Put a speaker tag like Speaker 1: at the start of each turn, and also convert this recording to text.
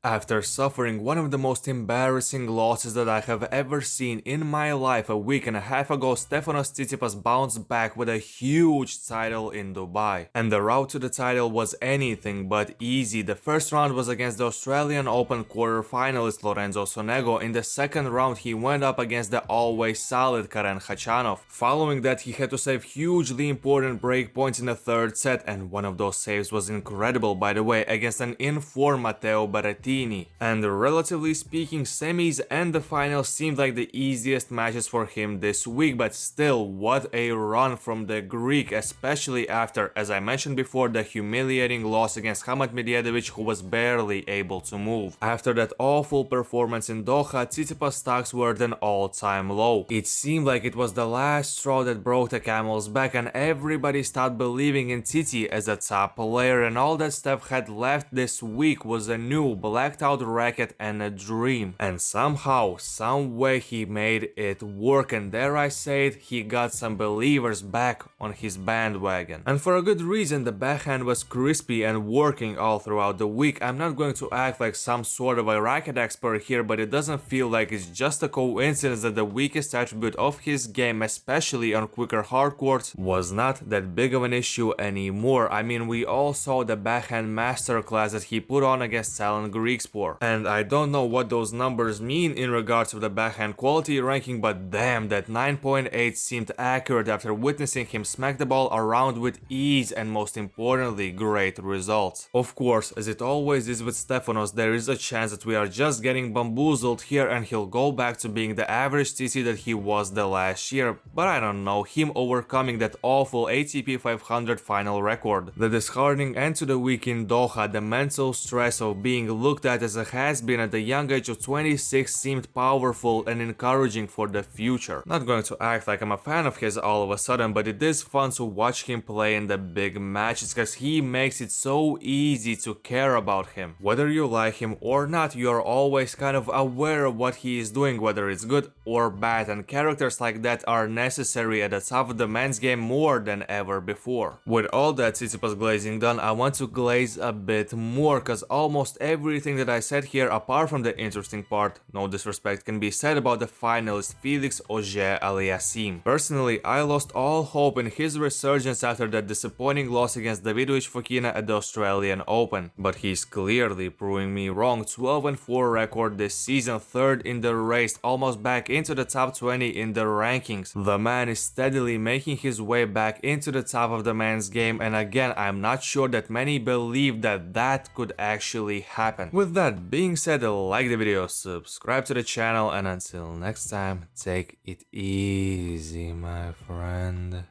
Speaker 1: After suffering one of the most embarrassing losses that I have ever seen in my life a week and a half ago, Stefanos Tsitsipas bounced back with a huge title in Dubai. And the route to the title was anything but easy. The first round was against the Australian Open quarter-finalist Lorenzo Sonego. In the second round, he went up against the always solid Karen Khachanov. Following that, he had to save hugely important break points in the third set, and one of those saves was incredible, by the way, against an in-form Matteo Berrettini. And relatively speaking, semis and the finals seemed like the easiest matches for him this week, but still, what a run from the Greek, especially after, as I mentioned before, the humiliating loss against Hamad Medjedovic, who was barely able to move. After that awful performance in Doha, Tsitsipas stocks were at an all-time low. It seemed like it was the last straw that broke the camel's back, and everybody stopped believing in Tsitsi as a top player, and all that Steph had left this week was a new blacked out racket and a dream. And somehow, some way he made it work, and dare I say it, he got some believers back on his bandwagon. And for a good reason. The backhand was crispy and working all throughout the week. I'm not going to act like some sort of a racket expert here, but it doesn't feel like it's just a coincidence that the weakest attribute of his game, especially on quicker hard courts, was not that big of an issue anymore. I mean, we all saw the backhand masterclass that he put on against Alan Grigspor, and I don't know what those numbers mean in regards to the backhand quality ranking, but damn, that 9.8 seemed accurate after witnessing him smack the ball around with ease and most importantly, great results. Of course, as it always is with Stefanos, there is a chance that we are just getting bamboozled here and he'll go back to being the average TC that he was the last year, but I don't know, him overcoming that awful ATP 500 final record. The disheartening end to the week in Doha, the mental stress of being looked at as a has-been at the young age of 26 seemed powerful and encouraging for the future. Not going to act like I'm a fan of his all of a sudden, but it is fun to watch him play in the big matches because he makes it so easy to care about him. Whether you like him or not, you are always kind of aware of what he is doing, whether it's good or bad, and characters like that are necessary at the top of the men's game more than ever before. With all that Tsitsipas glazing done, I want to glaze a bit more, because almost everything that I said here, apart from the interesting part, no disrespect, can be said about the finalist Felix Auger-Aliassime. Personally, I lost all hope in his resurgence after that disappointing loss against Davidovich Fokina at the Australian Open, but he's clearly proving me wrong. 12-4 record this season, third in the race, almost back into the top 20 in the rankings. The man is steadily making his way back into the top of the men's game, and again, I'm not sure that many believe that that could actually happen. With that being said, like the video, subscribe to the channel, and until next time, take it easy, my friend.